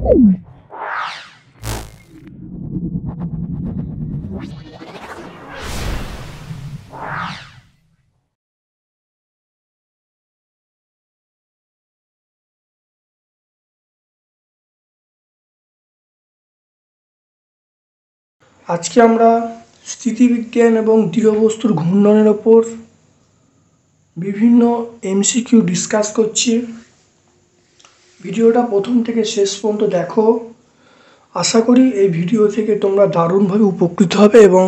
আজকে আমরা স্থিতিবিজ্ঞান এবং দৃঢ়বস্তুর ঘূর্ণনের ওপর বিভিন্ন এমসিকিউ ডিসকাস করছি। ভিডিওটা প্রথম থেকে শেষ পর্যন্ত দেখো। আশা করি এই ভিডিও থেকে তোমরা দারুণভাবে উপকৃত হবে এবং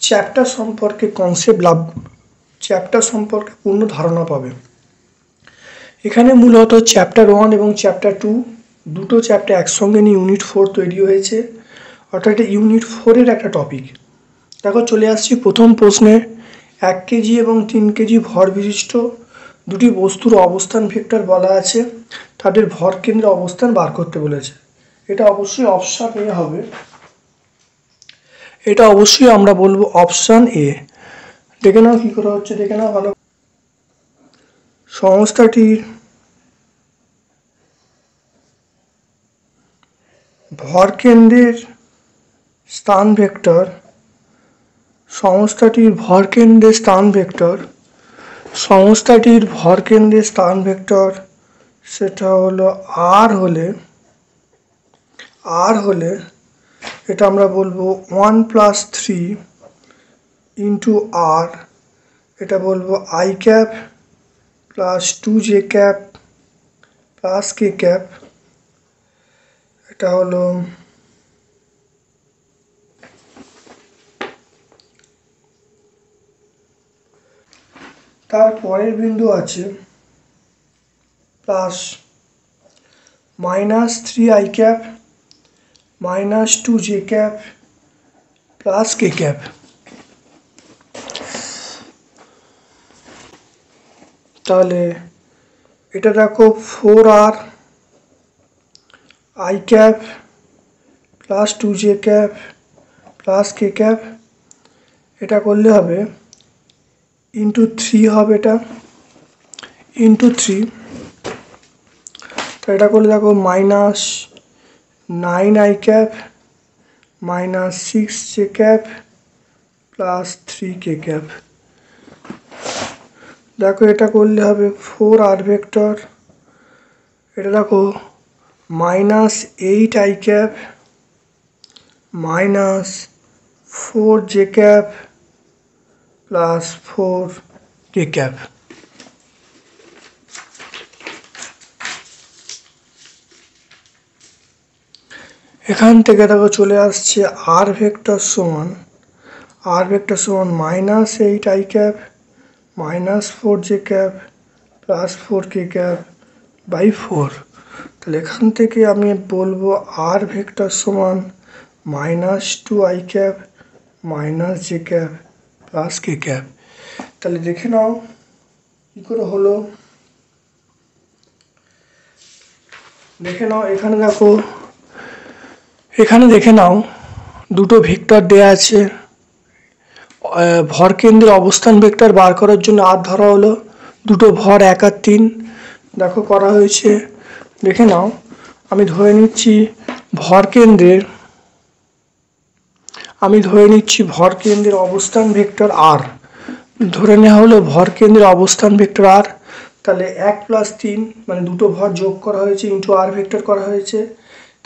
চ্যাপ্টার সম্পর্কে চ্যাপ্টার সম্পর্কে পূর্ণ ধারণা পাবে। এখানে মূলত চ্যাপ্টার 1 এবং চ্যাপ্টার 2 দুটো চ্যাপ্টার একসঙ্গে নিয়ে ইউনিট 4 তৈরি হয়েছে, অর্থাৎ এটা ইউনিট 4-এর একটা টপিক। দেখো চলে আসছি প্রথম প্রশ্নে। 1 কেজি এবং 3 কেজি ভর বিশিষ্ট দুটি বস্তুর অবস্থান ভেক্টর বলা আছে, তাদের ভর কেন্দ্রের অবস্থান বার করতে বলেছে। এটা অবশ্যই অপশন এ হবে, এটা অবশ্যই আমরা বলবো অপশন এ। দেখে নাও কি করা হচ্ছে, দেখে নাও ভালো। সংস্থাটির ভর কেন্দ্রের স্থান ভেক্টর, সংস্থাটির ভর কেন্দ্রের স্থান ভেক্টর, সংস্থাটির ভর কেন্দ্রের স্থান ভেক্টর সেটা হলো আর হলে এটা আমরা বলবো 1+3 ইন্টু আর, এটা বলবো i cap plus 2j cap plus k cap. এটা হলো তার পরের বিন্দু আছে plus -3i cap -2j cap plus k cap. তাহলে এটা দেখো 4r i cap plus 2j cap plus k cap, এটা করলে হবে ইন্টু 3 হবে, এটা ইন্টু 3। তো এটা করলে দেখো -9i cap -6j cap plus 3k cap. দেখো এটা করলে হবে 4r ভেক্টর, এটা দেখো -8i cap -4j cap plus 4k cap. এখান থেকে দেখো চলে আসছে আর ভেক্টর সমান -8i cap -4j cap plus 4k cap by 4। তাহলে এখান থেকে আমি বলবো আর ভেক্টর সমান -2i cap -j cap plus k cap. তাহলে দেখে নাও কি করে হলো, দেখে নাও। এখানে দেখে নাও দুটো ভেক্টর দেয়া আছে। ভর কেন্দ্রের অবস্থান ভেক্টর বার করার জন্য আর ধরা হলো, দুটো ভর 1 আর 3 দেখো করা হয়েছে। দেখে নাও আমি ধরে নিচ্ছি ভর কেন্দ্রের অবস্থান ভেক্টর আর ধরে নেওয়া হলো, ভর কেন্দ্রের অবস্থান ভেক্টর আর। তাহলে 1+3 মানে দুটো ভর যোগ করা হয়েছে ইন্টু আর ভেক্টর করা হয়েছে।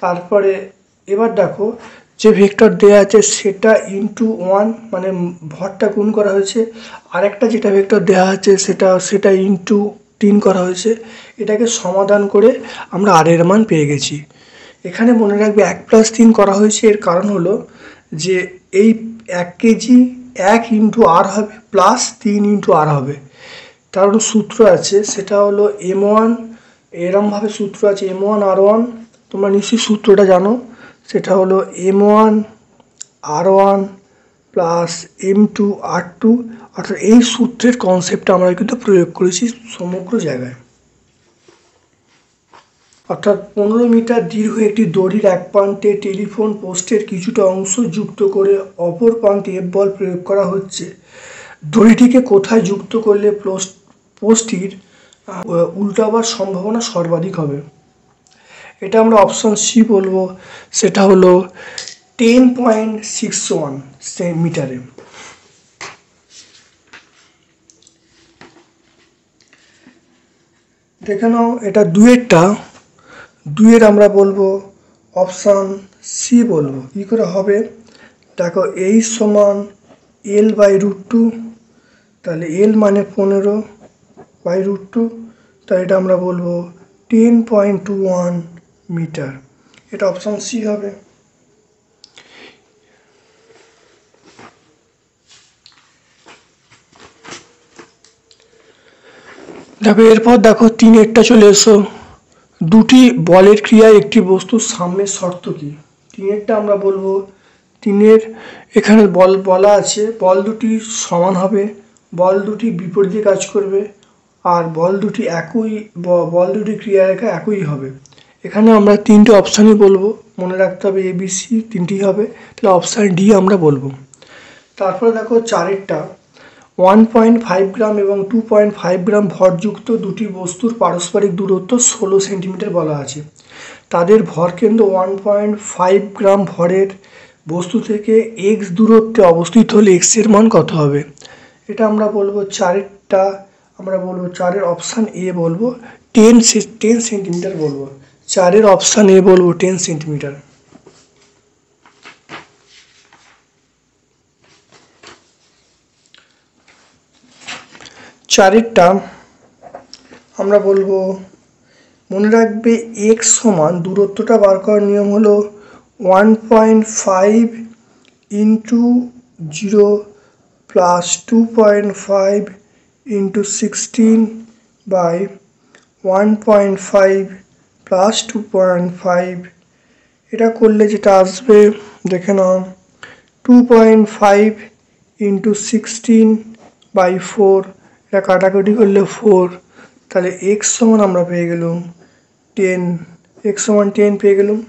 তারপরে এবার দেখো যে ভেক্টর দেওয়া আছে সেটা ইন্টু 1 মানে ভরটা গুণ করা হয়েছে, আর একটা যেটা ভেক্টর দেওয়া আছে সেটা ইন্টু 3 করা হয়েছে। এটাকে সমাধান করে আমরা আর এর মান পেয়ে গেছি। এখানে মনে রাখবে 1+3 করা হয়েছে, এর কারণ হলো যে এই 1 কেজি 1 ইন্টু আর হবে প্লাস 3 ইন্টু আর হবে। কারণ সূত্র আছে সেটা হলো m1, এরমভাবে সূত্র আছে m1 r1, তোমরা নিশ্চয়ই সূত্রটা জানো, সেটা হলো m1 r1 plus m2 r2। অর্থাৎ এই সূত্রের কনসেপ্টটা আমরা কিন্তু প্রয়োগ করেছি সমগ্র জায়গায়। অর্থাৎ 15 মিটার দীর্ঘ একটি দড়ির এক প্রান্তে টেলিফোন পোস্টের কিছুটা অংশ যুক্ত করে অপর প্রান্তে এফ বল প্রয়োগ করা হচ্ছে। দড়িটিকে কোথায় যুক্ত করলে পোস্টটির উল্টাবার সম্ভাবনা সর্বাধিক হবে? এটা আমরা অপশন সি বলবো, সেটা হলো 10.61 মিটারে। দেখে নাও এটা দুয়ের আমরা বলবো অপশান সি বলবো। কী করে হবে দেখো, এই সমান L/√2, তাহলে L মানে 15/√2, তাই এটা আমরা বলবো 10.21 মিটার। এটা অপশান সি হবে। দেখো এরপর দেখো 3-এরটা চলে এসো, দুটি বলের ক্রিয়ায় একটি বস্তুর সাম্যের শর্ত কি। 3-এরটা আমরা বলবো, 3-এর এখানে বলা আছে বল দুটি সমান হবে, বল দুটি বিপরীতে কাজ করবে, আর বল দুটি ক্রিয়া রেখা একই হবে। এখানে আমরা 3টে অপশানই বলবো, মনে রাখতে হবে ABC 3টি হবে, তাহলে অপশান ডি আমরা বলবো। তারপরে দেখো 4-এরটা 1.5 গ্রাম এবং 2.5 গ্রাম ভরযুক্ত দুটি বস্তুর পারস্পরিক দূরত্ব 16 সেন্টিমিটার বলা আছে। তাদের ভরকেন্দ্র 1.5 গ্রাম ভরের বস্তু থেকে x দূরত্বে অবস্থিত হলে x এর মান কত হবে। এটা আমরা বলবো 4-এরটা আমরা বলবো 4-এর অপশান এ বলবো 10 সেন্টিমিটার বলবো। 4-এর অপশান এ বলবো 10 সেন্টিমিটার। চারেরটা আমরা বলবো, মনে রাখবে x সমান দূরত্বটা বার করার নিয়ম হলো 1.5 into 0 plus 2.5 into 16 by 1.5 plus 2.5। এটা করলে যেটা আসবে দেখে নাও 2.5 ইন্টু 16 বাই 4, এটা কাটাকুটি করলে 4, তাহলে x সমান আমরা পেয়ে গেলাম 10, x সমান 10 পেয়ে গেলাম।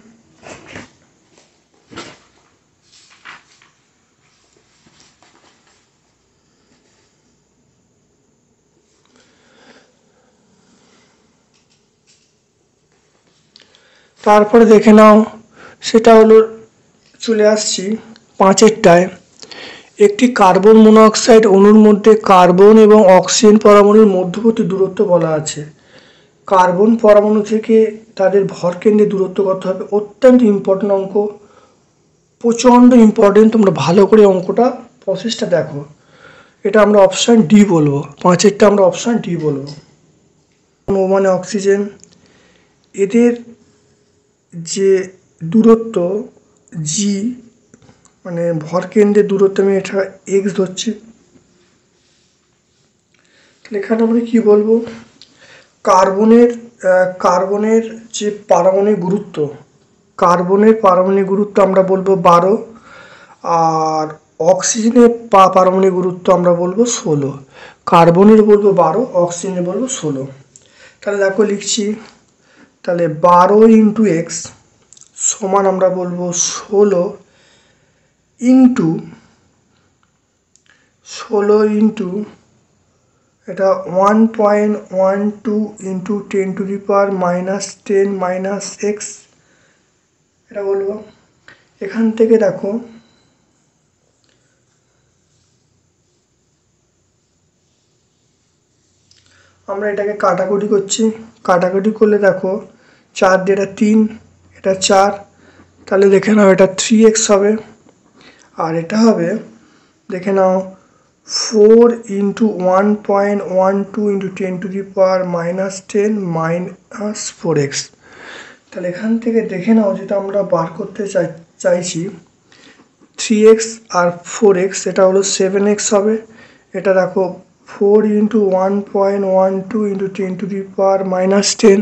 তারপরে দেখে নাও সেটা হলো চলে আসছি 5-এরটায়, একটি কার্বন মনোঅক্সাইড অণুর মধ্যে কার্বন এবং অক্সিজেন পরমাণুর মধ্যবর্তী দূরত্ব বলা আছে। কার্বন পরমাণু থেকে তাদের ভরকেন্দ্রের দূরত্ব কত হবে, অত্যন্ত ইম্পর্টেন্ট অঙ্ক, প্রচণ্ড ইম্পর্টেন্ট, তোমরা ভালো করে অঙ্কটা প্রসেসটা দেখো। এটা আমরা অপশান ডি বলবো, 5-এরটা আমরা অপশান ডি বলবো। ও মানে অক্সিজেন, এদের যে দূরত্ব জি মানে ভরকেন্দ্রের দূরত্ব, আমি এটা এক্স ধরছি, তাহলে এখানে আমরা কী বলবো, কার্বনের যে পারমাণবিক গুরুত্ব, কার্বনের পারমাণবিক গুরুত্ব আমরা বলবো 12, আর অক্সিজেনের পারমাণবিক গুরুত্ব আমরা বলবো 16। কার্বনের বলবো 12, অক্সিজেনের বলবো 16। তাহলে দেখো লিখছি, তাহলে 12 ইন্টু এক্স সমান আমরা বলবো 16 ইন্টু এটা 1.12 ইন্টু 10⁻⁻10 মাইনাস এক্স, এটা বলবো। এখান থেকে দেখো আমরা এটাকে কাটাকুটি করছি, কাটাকুটি করলে দেখো 4 দিয়ে এটা 3, এটা 4, তাহলে দেখে নাও এটা 3x হবে, আর এটা হবে দেখে নাও 4 ইন্টু 1.12 ইন্টু 10⁻⁻10 মাইনাস 4x। তাহলে এখান থেকে দেখে নাও যেটা আমরা বার করতে চাইছি 3x আর 4x, এটা হলো 7x হবে। এটা দেখো 4 ইন্টু 1.12 ইন্টু 10⁻⁻10,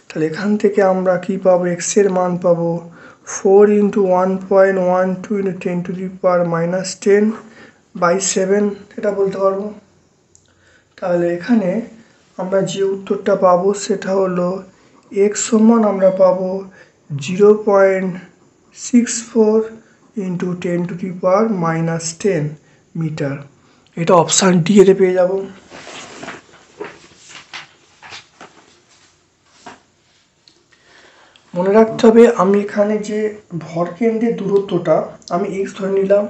তাহলে এখান থেকে আমরা কি পাবো, x এর মান পাবো 4 ইন্টু 1.12 ইন্টু 10⁻⁻10 বাই 7, এটা বলতে পারবো। তাহলে এখানে আমরা যে উত্তরটা পাবো সেটা হলো x সমান আমরা পাবো 0.64 ইন্টু 10⁻⁻10 মিটার। এটা অপশান ডি এতে পেয়ে যাব। মনে রাখতে হবে আমি এখানে যে ভরকেন্দ্রের দূরত্বটা আমি এক্স ধরে নিলাম,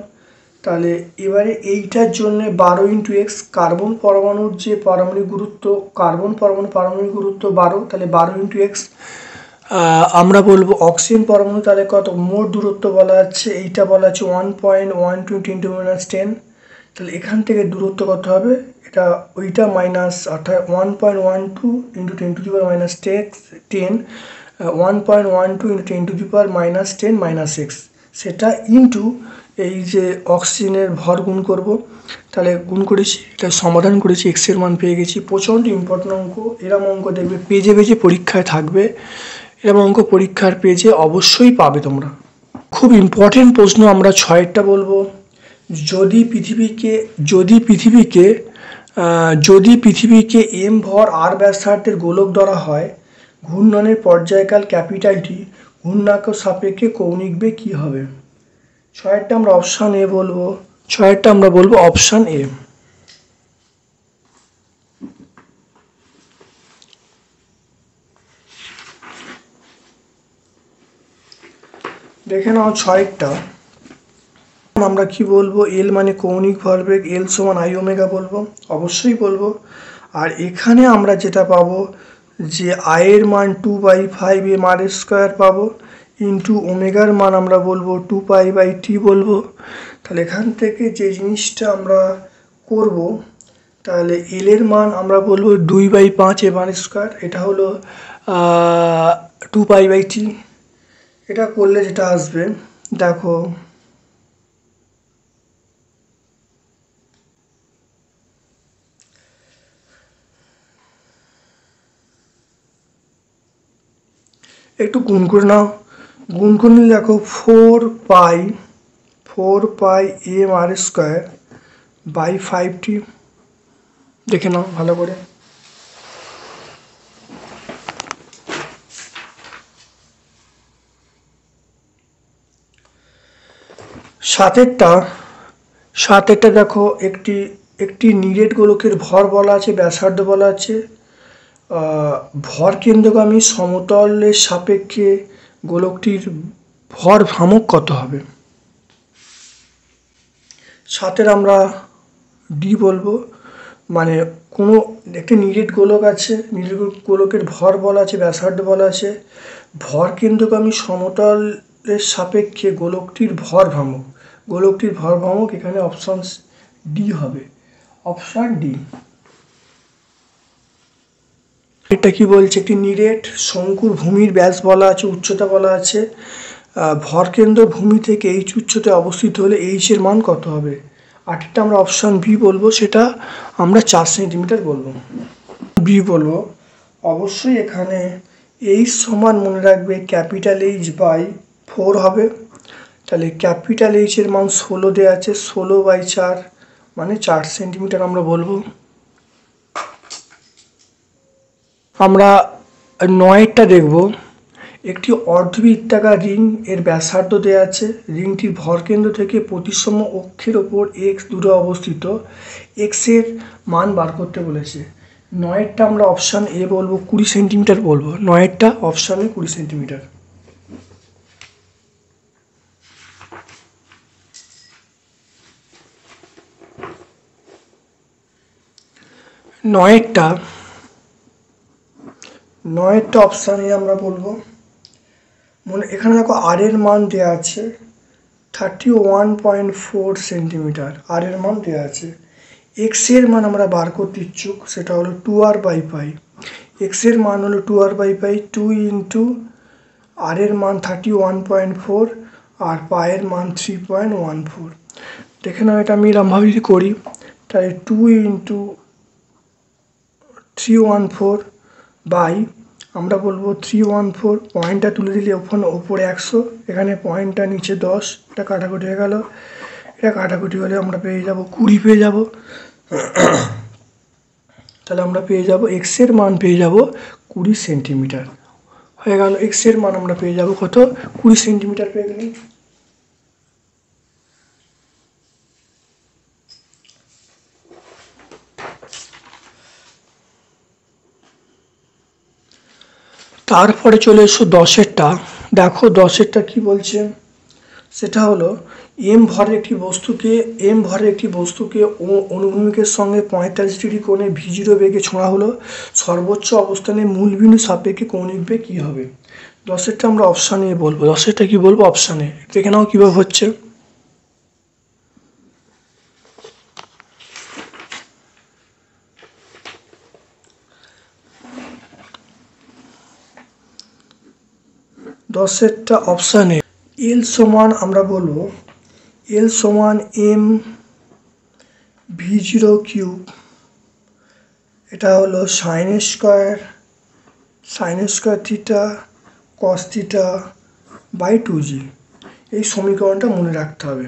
তাহলে এবারে এইটার জন্য 12 × x কার্বন পরমাণুর যে পারমাণবিক গুরুত্ব, কার্বন পরমাণু পারমাণবিক গুরুত্ব 12, তাহলে 12 × x আমরা বলবো অক্সিজেন পরমাণু তাহলে কত মোট দূরত্ব বলা যাচ্ছে, এইটা বলা আছে 1.12 × 10⁻⁻, তাহলে এখান থেকে দূরত্ব কত হবে, এটা ওইটা মাইনাস অর্থাৎ 1.12 × 10⁻10 1.12 × 10⁻10⁻6 সেটা ইন্টু এই যে অক্সিজেনের ভর গুণ করব, তাহলে গুণ করেছি, এটা সমাধান করেছি, এক্সের মান পেয়ে গেছি। প্রচণ্ড ইম্পর্টেন্ট অঙ্ক, এরম অঙ্ক দেখবে পেজে পেজে পরীক্ষায় থাকবে, এরম অঙ্ক পরীক্ষার পেজে অবশ্যই পাবে তোমরা। খুব ইম্পর্টেন্ট প্রশ্ন আমরা 6টা বলবো। যদি পৃথিবীকে এম ভর আর ব্যাসার্ধের গোলক ধরা হয়, ঘূর্ণনের পর্যায়কাল ক্যাপিটাল টি ঘূর্ণাঙ্ক সাপেক্ষে কৌণিক বেগ কী হবে? 6টা আমরা অপশান এ বলবো, 6টা আমরা বলবো অপশান এ। দেখে নাও 6টা আমরা কি বলবো, এল মানে কৌণিক ভরবেগ, এল সমান আই ওমেগা বলবো, অবশ্যই বলবো। আর এখানে আমরা যেটা পাবো যে আয়ের মান 2/5 এম আর স্কোয়ার পাবো, ইন্টু ওমেগার মান আমরা বলবো 2π/t বলবো। তাহলে এখান থেকে যে জিনিসটা আমরা করব, তাহলে এল এর মান আমরা বলবো 2/5 এম আর স্কোয়ার, এটা হলো 2π/t। এটা করলে যেটা আসবে দেখো, একটু গুণ করে নাও, গুণ করে নিলে দেখো 4π M R square by 5t, দেখে নাও ভালো করে। সাতেরটা দেখো, একটি নিরেট গোলকের ভর বলা আছে, ব্যাসার্ধ বলা আছে, ভর কেন্দ্রগামী সমতলের সাপেক্ষে গোলকটির ভর ভ্রামক কত হবে? 7 আমরা ডি বলবো, মানে কোনো একটি নিরেট গোলক আছে, নিরেট গোলকের ভর বলা আছে, ব্যাসার্ধ বলা আছে, ভর কেন্দ্রগামী সমতলের সাপেক্ষে গোলকটির ভর ভ্রামক এখানে অপশন ডি হবে, অপশন ডি। এটা কি বলছে, একটি নিরেট শঙ্কুর ভূমির ব্যাস বলা আছে, উচ্চতা বলা আছে, ভরকেন্দ্র ভূমি থেকে এইচ উচ্চতায় অবস্থিত হলে এইচ এর মান কত হবে? 8টা আমরা অপশান বি বলবো, সেটা আমরা 4 সেন্টিমিটার বলবো, বি বলবো। অবশ্যই এখানে এইচ সমান মনে রাখবে ক্যাপিটাল H/4 হবে, তাহলে ক্যাপিটাল এইচ এর মান 16 দেওয়া আছে, 16/4 মানে 4 সেন্টিমিটার আমরা বলবো। আমরা 9টা দেখব, একটি অর্ধবৃত্তাকার রিং এর ব্যাসার্ধ দেওয়া আছে, রিংটির ভরকেন্দ্র থেকে প্রতিসম অক্ষের ওপর এক্স দূরে অবস্থিত, এক্স এর মান বার করতে বলেছে। 9টা আমরা অপশান এ বলবো 20 সেন্টিমিটার বলবো, 9টা অপশানে 20 সেন্টিমিটার। 9টা অপশানে আমরা বলবো, মানে এখানে দেখো আর এর মান দেওয়া আছে 31.4 সেন্টিমিটার, আর এর মান দেওয়া আছে। এক্স এর মান আমরা বার করতে ইচ্ছুক, সেটা হলো 2r/π, এক্স এর মান হলো 2r/π, 2 ইন্টু আর এর মান 31.4 আর পায়ের মান 3.14। দেখে নাও এটা আমি এরমভাবে যদি করি, তাহলে 2 ইন্টু 314 বাই আমরা বলবো 314, পয়েন্টটা তুলে দিলে ওপরে 100, এখানে পয়েন্টটা নিচে 10, এটা কাটাকুটি হয়ে গেল, এটা কাটাকুটি হলে আমরা পেয়ে যাব 20 পেয়ে যাব। তাহলে আমরা পেয়ে যাব এক্স এর মান পেয়ে যাব 20 সেন্টিমিটার হয়ে গেল, এক্স এর মান আমরা পেয়ে যাব কত, 20 সেন্টিমিটার পেয়ে গেলাম। তারপরে চলে এসো 10-এরটা। দেখো 10-এরটা কি বলছে, সেটা হলো এম ভরের একটি বস্তুকে অনুভূমিকের সঙ্গে 45 ডিগ্রি কোণে v0 বেগে ছোঁড়া হলো, সর্বোচ্চ অবস্থানে মূল বিন্দু সাপেক্ষে কৌণিক বেগ কী হবে? 10-এরটা আমরা অপশানে বলবো। 10-এরটা কি বলবো? অপশানে। দেখে নাও কীভাবে হচ্ছে। দশেরটা অপশানে এল সমান আমরা বলবো এল সমান এম v0 কিউব, এটা হলো sine square theta cos theta by 2g। এই সমীকরণটা মনে রাখতে হবে।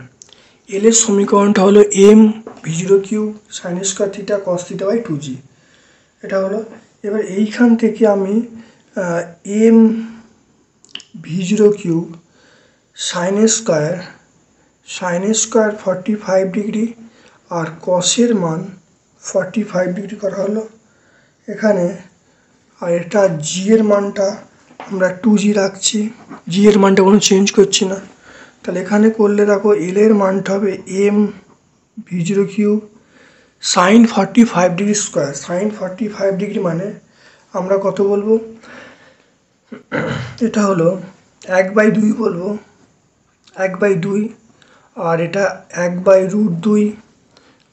এল এর সমীকরণটা হলো m v0 cube sine square theta cos theta by 2g। এটা হলো, এবার এইখান থেকে আমি m v0 cube sine square 45 degree আর কসের মান 45 ডিগ্রি করা হলো এখানে। আর এটা জি এর মানটা আমরা 2g রাখছি, জি এর মানটা কোনো চেঞ্জ করছি না। তাহলে এখানে করলে দেখো এল এর মানটা হবে M v0 cube sine 45 degree square. Sine 45 degree মানে আমরা কত বলবো, এটা হলো 1/2 বলবো, 1/2, আর এটা 1/√2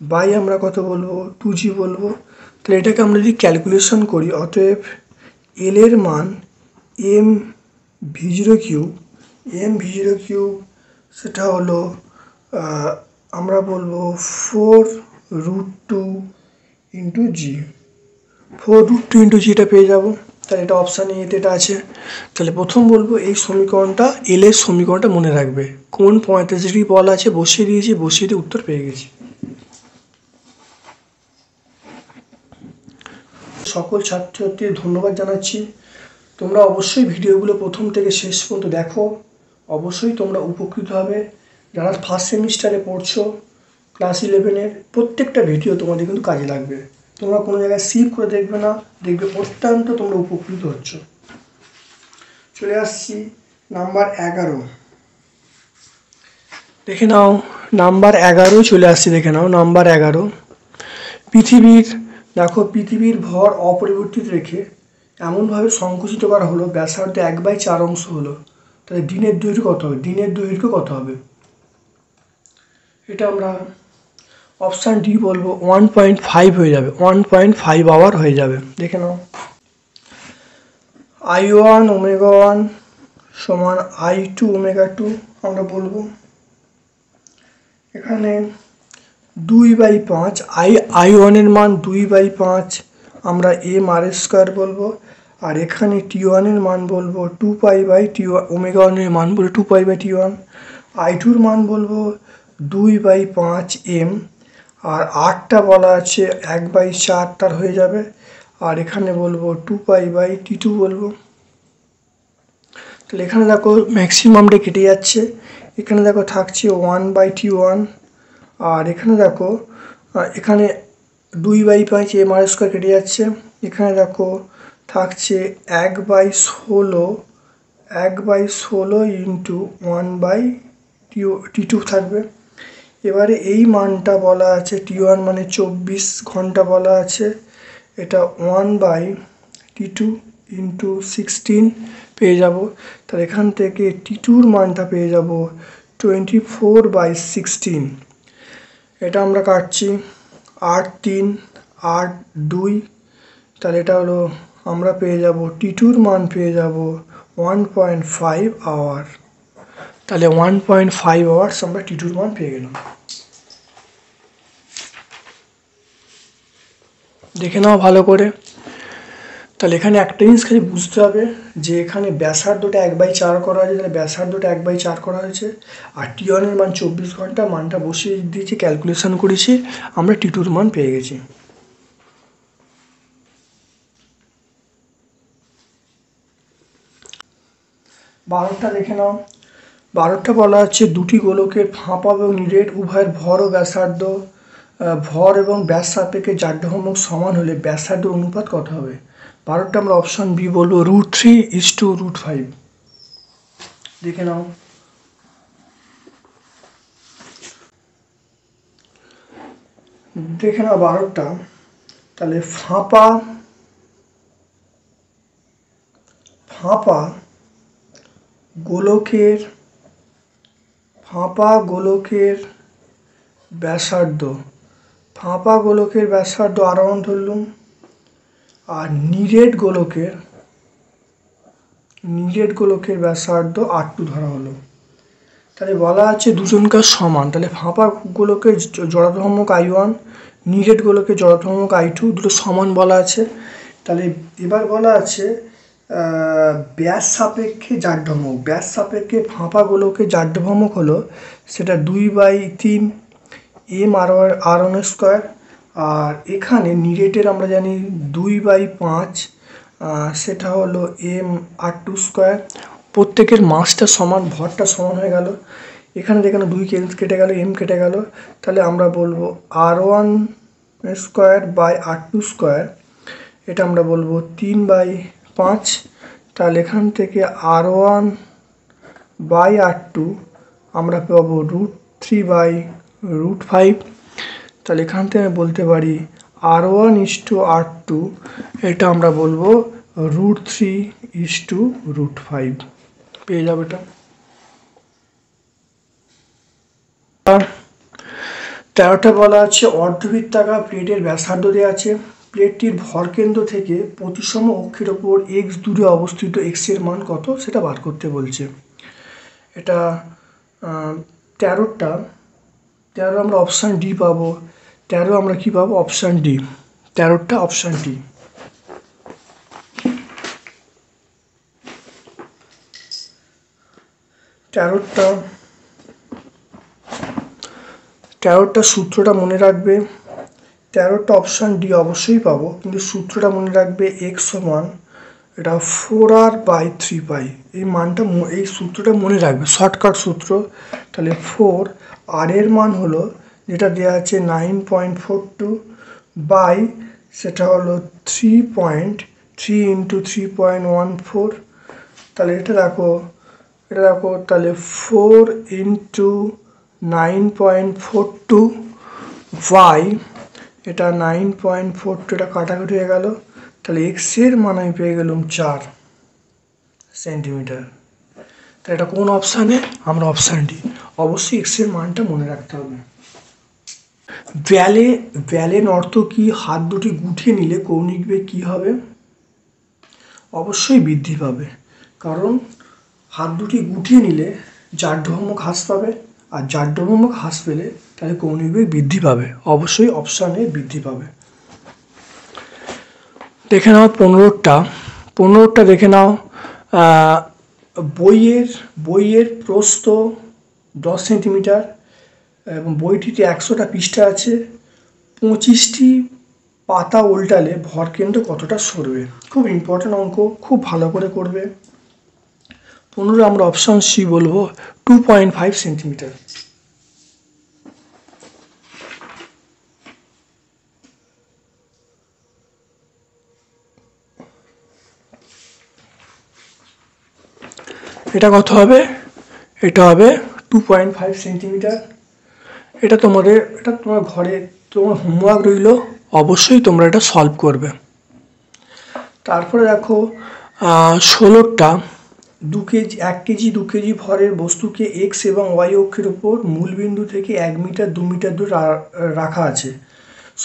বাই আমরা কত বলবো 2g বলবো। তাহলে এটাকে আমরা যদি ক্যালকুলেশন করি, অতএব এল এর মান এম v0 কিউব সেটা হলো আমরা বলবো 4√2 ইন্টু জি, 4√2 ইন্টু জিটা পেয়ে যাবো। তাহলে এটা অপশান এতে এটা আছে। তাহলে প্রথম বলবো এই সমীকরণটা, এল এর সমীকরণটা মনে রাখবে। কোন 45 ডিগ্রি বলা আছে বসিয়ে দিয়ে উত্তর পেয়ে গেছি। সকল ছাত্রছাত্রীদের ধন্যবাদ জানাচ্ছি। তোমরা অবশ্যই ভিডিওগুলো প্রথম থেকে শেষ পর্যন্ত দেখো, অবশ্যই তোমরা উপকৃত হবে। যারা ফার্স্ট সেমিস্টারে পড়ছো ক্লাস 11-এর, প্রত্যেকটা ভিডিও তোমাদের কিন্তু কাজে লাগবে। তোমরা কোনো জায়গায় সিভ করে দেখবে না, দেখবে অত্যন্ত তোমরা উপকৃত হচ্ছ। চলে আসছি নাম্বার 11। দেখে নাও নাম্বার 11 চলে আসছি, দেখে নাও নাম্বার 11। পৃথিবীর ভর অপরিবর্তিত রেখে এমনভাবে সংকুচিত করা হলো ব্যাসার্ধ 1/4 অংশ হলো, তাহলে দিনের দৈর্ঘ্য কত হবে? এটা আমরা অপশান ডি বলবো 1.5 হয়ে যাবে, 1.5 আওয়ার হয়ে যাবে। দেখে নাও I1 ω1 সমান I2 ω2 আমরা বলবো। এখানে 2/5 I1 এর মান 2/5 আমরা m² বলবো, আর এখানে T1 এর মান বলবো 2π/T1, ω1 এর মান বলবো 2π/T1, I2 এর মান বলবো 2/5 m, আর আরটা বলা আছে 1/4 তার হয়ে যাবে, আর এখানে বলবো 2π/T2 বলবো। তাহলে এখানে দেখো ম্যাক্সিমামটা কেটে যাচ্ছে, এখানে দেখো থাকছে 1/T1, আর এখানে দেখো এখানে 2/5 m² কেটে যাচ্ছে, এখানে দেখো থাকছে 1/16 ইন্টু 1/T2 থাকবে। এবারে এই মানটা বলা আছে T1 মানে 24 ঘন্টা বলা আছে, এটা 1/T2 ইন্টু 16 পেয়ে যাব। তাহলে এখান থেকে T2-র মানটা পেয়ে যাব 24/16। এটা আমরা কাটছি 8×3 8×2, তাহলে এটা হলো আমরা পেয়ে যাব T2-র মান পেয়ে যাব 1.5 আওয়ার। তাহলে 1.5 আওয়ার্স আমরা T2-র মান পেয়ে গেলাম। দেখে নাও ভালো করে। তাহলে এখানে একটা জিনিস খালি বুঝতে হবে যে এখানে ব্যাসার্ধটা 1/4 করা হয়েছে, তাহলে ব্যাসার্ধটা 1/4 করা হয়েছে, আর T1 এর মান 24 ঘন্টা, মানটা বসিয়ে দিয়েছি, ক্যালকুলেশন করেছি, আমরা T2-র মান পেয়ে গেছি। বারোটা দেখে নাও। 12টা বলা হচ্ছে দুটি গোলকের ফাঁপা এবং নিরেট উভয়ের ভর ও ব্যাসার্ধ, ভর এবং ব্যাস সাপেক্ষে জাড্যভ্রামক সমান হলে ব্যাসার্ধের অনুপাত কত হবে? 12টা আমরা অপশান বি বলবো √3:5। দেখে নাও। দেখে নাও 12টা। তাহলে ফাঁপা গোলকের ব্যাসার্ধ R1 ধরলুম, আর নিরেট গোলকের ব্যাসার্ধ R2 ধরা হলো। তাহলে বলা আছে দুজনকার সমান। তাহলে ফাঁপা গোলকের জড়তা ভ্রামক I1, নিরেট গোলকের জড়তা ভ্রামক I2 দুটো সমান বলা আছে। তাহলে এবার বলা আছে ব্যাস সাপেক্ষে জাড্যভ্রামক। ব্যাস সাপেক্ষে ফাঁপা গোলকের জাড্যভ্রামক হলো সেটা 2/3 m/r1²। আর এখানে নিরেটের আমরা জানি 2/5, সেটা হলো m/r2²। প্রত্যেকের মাসটা সমান, ভরটা সমান হয়ে গেল। এখানে যেখানে 2 কেটে গেল, m কেটে গেল, তাহলে আমরা বলবো r1²/r2²। এটা আমরা বলবো 3/5। তাহলে এখান থেকে r1/r2 আমরা পাবো √3/5। তাহলে এখান থেকে বলতে পারি R1:R2 এটা আমরা বলবো √3:5 পেয়ে যাবে। এটা 13টা বলা আছে অর্ধবৃত্তাকার প্লেটের ব্যাসার্ধ দেওয়া আছে। প্লেটটির ভরকেন্দ্র থেকে প্রতিসম অক্ষের ওপর x দূরে অবস্থিত x এর মান কত সেটা বার করতে বলছে। এটা 13 আমরা অপশান ডি পাবো। 13 আমরা কি পাবো? Option D. 13টা অপশান ডি। 13টা সূত্রটা মনে রাখবে। 13টা অপশান ডি অবশ্যই পাবো, কিন্তু সূত্রটা মনে রাখবে x সমান এটা 4r/3π। এই মানটা, এই সূত্রটা মনে রাখবে, শর্টকাট সূত্র। তাহলে 4 আর এর মান হলো যেটা দেওয়া আছে 9.42 বাই সেটা হলো 3.3 × 3.14। তাহলে এটা দেখো তাহলে 4 × 9.42 বাই এটা 9.42, এটা কাটাকুটি হয়ে গেল। তাহলে এক্স এর মান আমি পেয়ে গেলাম 4 সেন্টিমিটার। তাহলে এটা কোন অপশানে? আমরা অপশান ডি। অবশ্যই এক্স এর মানটা মনে রাখতে হবে। ব্যালে নর্তকী হাত দুটি গুটিয়ে নিলে কৌণিক বেগ কী হবে? অবশ্যই বৃদ্ধি পাবে, কারণ হাত দুটি গুটিয়ে নিলে জাড্যভ্রামক হ্রাস পাবে, আর জাড্যভ্রামক হ্রাস পেলে তাহলে কৌণিক বেগ বৃদ্ধি পাবে। অবশ্যই অপশানে বৃদ্ধি পাবে। দেখে নাও 15টা দেখে নাও। বইয়ের প্রস্থ 10 সেন্টিমিটার এবং বইটিতে 100টা পৃষ্ঠা আছে। 25টি পাতা উল্টালে ভরকেন্দ্র কতটা সরবে? খুব ইম্পর্টেন্ট অঙ্ক, খুব ভালো করে করবে। 15 আমরা অপশান সি বলবো 2.5 সেন্টিমিটার। এটা কত হবে? এটা হবে 2.5 সেন্টিমিটার। এটা তোমার ঘরে তোমার হোমওয়ার্ক রইল, অবশ্যই তোমরা এটা সলভ করবে। তারপরে দেখো 16টা 2 কেজি 1 কেজি 2 কেজি ভরের বস্তুকে এক্স এবং ওয়াই অক্ষের উপর মূলবিন্দু থেকে 1 মিটার 2 মিটার দূর রাখা আছে।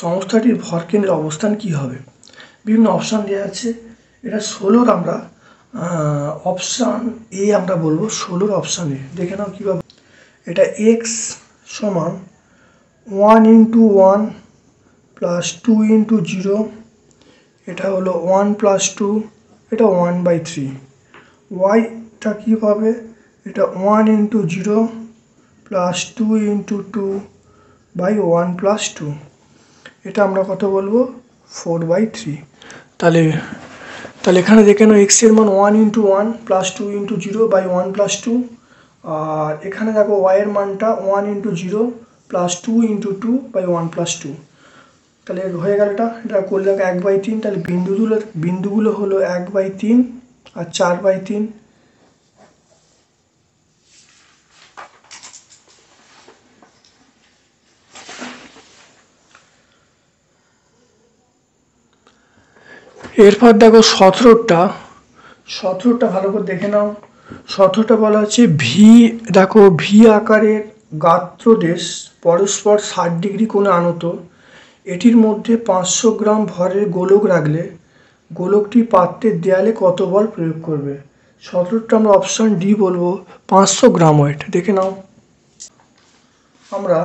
সংস্থাটির ভরকেন্দ্রের অবস্থান কি হবে? বিভিন্ন অপশান দেওয়া আছে। এটা 16 আমরা অপশান এ আমরা বলবো। 16 অপশান এ দেখে নাও কীভাবে। এটা এক্স সমান 1 × 1 + 2 × 0, এটা হলো 1 + 2, এটা 1/3। ওয়াইটা কী পাবে? এটা 1 × 0 + 2 × 2/1 + 2, এটা আমরা কত বলবো? 4/3। তাহলে এখানে দেখে নাও এক্স এর মান 1 × 1 + 2 × 0/1 + 2, আর এখানে দেখো ওয়াই এর মানটা 1 × 0 + 2 × 2/1 + 2। তাহলে হয়ে গেল এটা করলে 1/3, তাহলে বিন্দুগুলো হলো 1/3 আর 4/3। এরপর দেখো 17টা ভালো করে দেখে নাও। 17টা বলা হচ্ছে ভি আকারের গাত্রদেশ পরস্পর 60 ডিগ্রি কোণে আনত। এটির মধ্যে 500 গ্রাম ভরের গোলক রাখলে গোলকটি পাত্রের দেয়ালে কত বল প্রয়োগ করবে? 17টা আমরা অপশান ডি বলবো, 500 গ্রাম ওয়েট। দেখে নাও, আমরা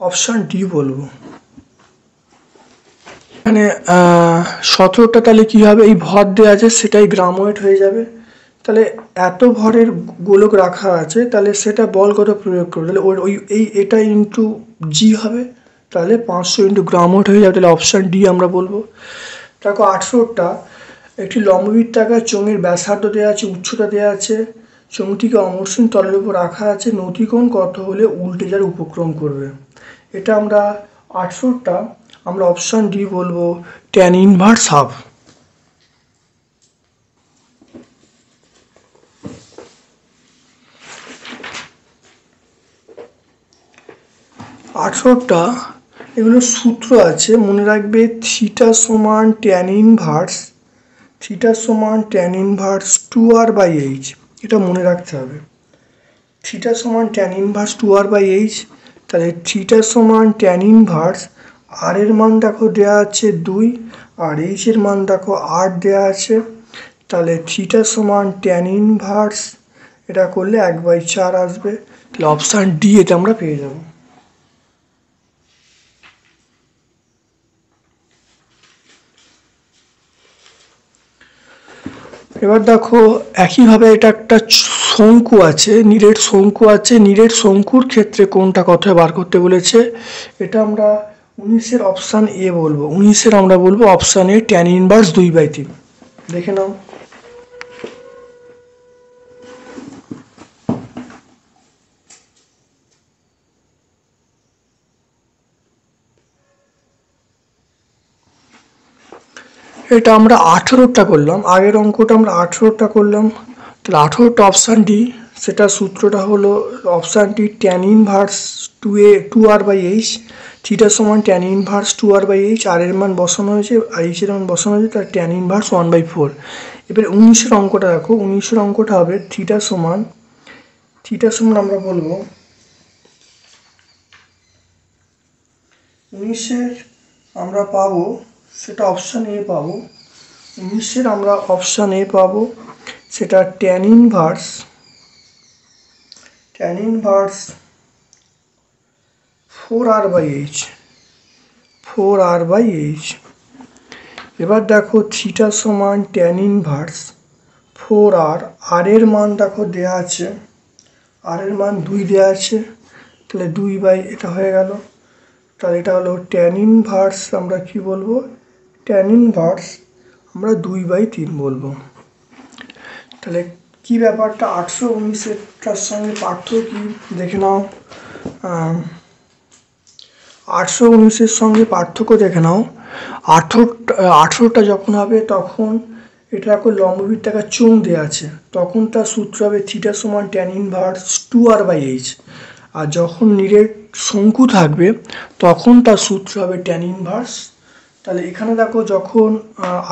অপশান ডি বলবো। এখানে 17টা তাহলে কি হবে, এই ভর দেওয়া আছে সেটাই গ্রাম ওয়েট হয়ে যাবে। তাহলে এত ভরের গোলক রাখা আছে, তাহলে সেটা বল কত প্রয়োগ করবে, তাহলে এটা ইন্টু জি হবে, তাহলে 500 ইন্টু গ্রাম ওয়েট হয়ে যাবে। তাহলে অপশান ডি আমরা বলবো। দেখো 18টা, একটি লম্ববৃত্তাকার চোঙের ব্যাসার্ধ দেওয়া আছে, উচ্চতা দেওয়া আছে, চোঙটিকে অমসৃণ তলের উপর রাখা আছে, নতিকোণ কত হলে উল্টে যাওয়ার উপক্রম করবে? এটা আমরা 18টা আমরা অপশান ডি বলবো, tan ইনভার্স হাফ। 18টা এগুলো সূত্র আছে, মনে রাখবে। থিটা সমান tan ইনভার্স 2r/h, এটা মনে রাখতে হবে। থিটা সমান tan ইনভার্স 2r/h, তাহলে থিটা সমান tan ইনভার্স, আর এর মান দেখো দেওয়া আছে 2 আর এইচ এর মান দেখো 8 দেওয়া আছে। তাহলে থিটা সমান tan ইনভার্স, এটা করলে 1/4 আসবে। তাহলে অপশান ডি এটা আমরা পেয়ে যাব। এবার দেখো একইভাবে এটা একটা শঙ্কু আছে, নিরেট শঙ্কু আছে। নিরেট শঙ্কুর ক্ষেত্রে কোনটা কথা বার করতে বলেছে? এটা আমরা 19-এর অপশান এ বলবো। 19-এর আমরা বলবো অপশান এ, tan ইনভার্স 2/3। দেখে নাও, এটা আমরা 18টা করলাম, আগের অঙ্কটা আমরা 18টা করলাম। তাহলে 18টা অপশান ডি, সেটা সূত্রটা হলো option D, tan inverse 2r/h, theta সমান tan ইনভার্স 2r/h, আর এর মান বসানো হয়েছে, এইচ এর মান বসানো হয়েছে, তার tan ইনভার্স 1/4। এবারে 19-এর অঙ্কটা দেখো, 19-এর অঙ্কটা হবে থিটা সমান আমরা বলবো 19-এর আমরা পাবো, সেটা অপশান এ পাবো। 19-এর আমরা অপশান এ পাবো, সেটা tan ইনভার্স 4r/h। এবার দেখো থিটা সমান tan ইনভার্স 4r, আর এর মান দেখো দেওয়া আছে, আর এর মান 2 দেওয়া আছে, তাহলে 2 এটা হয়ে গেল। তাহলে এটা হলো tan ইনভার্স, আমরা কি বলবো, tan ইনভার্স আমরা 2/3 বলবো। তাহলে কি ব্যাপারটা 819-এরটার সঙ্গে পার্থক্য কি দেখে নাও। 819-এর সঙ্গে পার্থক্য দেখে নাও। 18টা যখন হবে তখন এটা এখন লম্ববৃত্তাকার চোঙ দেওয়া আছে, তখন তার সূত্র হবে থিটা সমান tan ইনভার্স 2r/h। আর যখন নিরেট শঙ্কু থাকবে তখন তার সূত্র হবে tan ইনভার্স। তাহলে এখানে দেখো যখন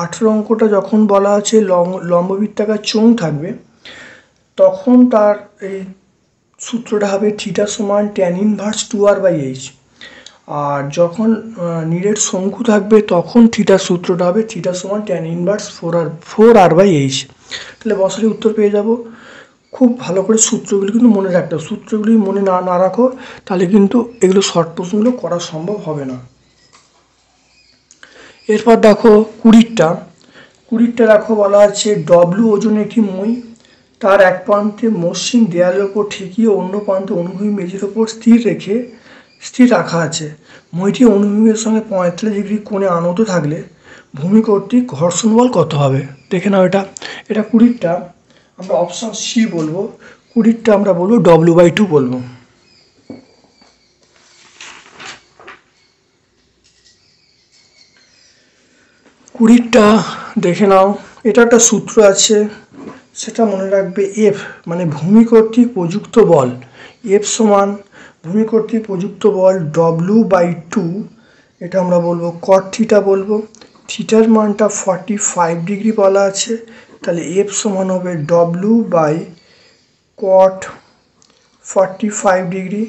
18 অঙ্কটা যখন বলা আছে লম্ববৃত্তাকার চোঙ থাকবে, তখন তার এই সূত্রটা হবে থিটা সমান tan ইনভার্স 2r/h। আর যখন নিরেট শঙ্কু থাকবে তখন থিটার সূত্রটা হবে থিটা সমান tan ইনভার্স 4r/h। তাহলে বসালে উত্তর পেয়ে যাব। খুব ভালো করে সূত্রগুলি কিন্তু মনে রাখতে হবে, সূত্রগুলি মনে না রাখো তাহলে কিন্তু এগুলো শর্ট প্রশ্নগুলো করা সম্ভব হবে না। এরপর দেখো 20টা দেখো বলা আছে ডব্লু ওজনের একটি মই, তার এক প্রান্তে মসৃণ দেয়ালের ওপর ঠেকিয়ে অন্য প্রান্তে অনুভূমিক মেঝের ওপর স্থির রাখা আছে। মইটি অনুভূমিকের সঙ্গে 45 ডিগ্রি কোণে আনত থাকলে ভূমি কর্তৃক ঘর্ষণ বল কত হবে? দেখে নাও, এটা 20টা আমরা অপশান সি বলবো। 20টা আমরা বলবো W/2 বলবো। 20টা দেখে নাও। এটা একটা সূত্র আছে, সেটা মনে রাখবে। এফ মানে ভূমি কর্তৃক প্রযুক্ত বল, এফ সমান ভূমি কর্তৃক প্রযুক্ত বল W/2, এটা আমরা বলবো কট থিটা বলবো। থিটার মানটা 45 ডিগ্রি বলা আছে, তাহলে এফ সমান হবে W/cot 45 ডিগ্রি,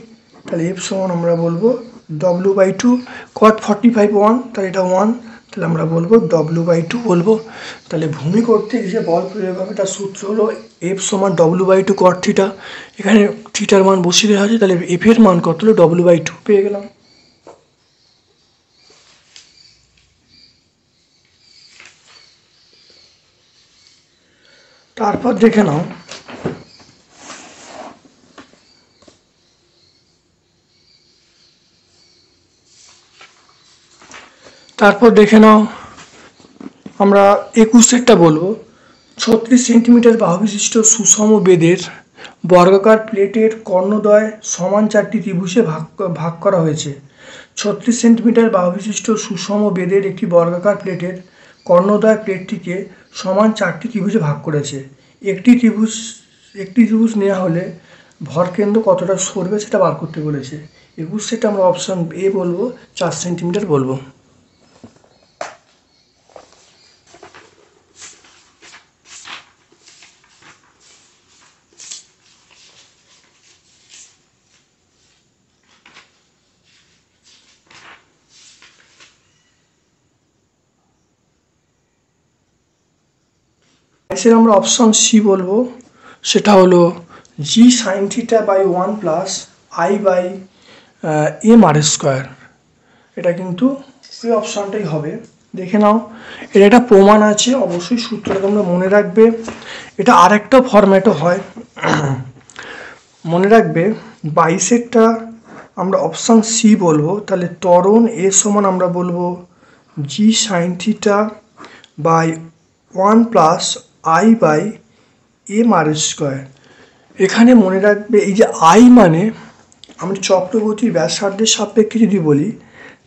তাহলে এফ সমান আমরা বলবো W/2। cot 45 1, তাহলে এটা 1, তাহলে আমরা বলবো W/2 বলবো। তাহলে ভূমি কর্তৃক যে বল প্রয়োগ হবে তার সূত্র হলো এফ সমান W/2 cot থিটা। এখানে থিটার মান বসিয়ে দেওয়া আছে, তাহলে এফ এর মান কত হলো W/2 পেয়ে গেলাম। তারপর দেখে নাও আমরা 21টা বলবো। 36 সেন্টিমিটার বাহু বিশিষ্ট সুষম বেদের বর্গাকার প্লেটের কর্ণদ্বয় সমান 4টি ত্রিভুজে ভাগ করা হয়েছে। 36 সেন্টিমিটার বাহু বিশিষ্ট সুষম বেদের একটি বর্গাকার প্লেটের কর্ণদ্বয় প্লেটটিকে সমান 4টি ত্রিভুজে ভাগ করেছে। একটি ত্রিভুজ নেওয়া হলে ভরকেন্দ্র কতটা সরবে সেটা বার করতে বলেছে। 21 আমরা অপশন এ বলবো, 4 সেন্টিমিটার বলবো। এর আমরা অপশন সি বলবো, সেটা হলো G sine theta by 1 plus I by M R square. এটা কিন্তু এই অপশনটাই হবে। দেখে নাও, এটা একটা প্রমাণ আছে, অবশ্যই সূত্রটা তোমরা মনে রাখবে। এটা আরেকটা ফরম্যাটও হয়, মনে রাখবে। 22টা আমরা অপশন সি বলবো, তাহলে ত্বরণ এ সমান আমরা বলবো G sine theta by 1 plus I by M R square. এখানে মনে রাখবে এই যে আই মানে আমি চক্রবর্তীর ব্যাসার্ধের সাপেক্ষে যদি বলি,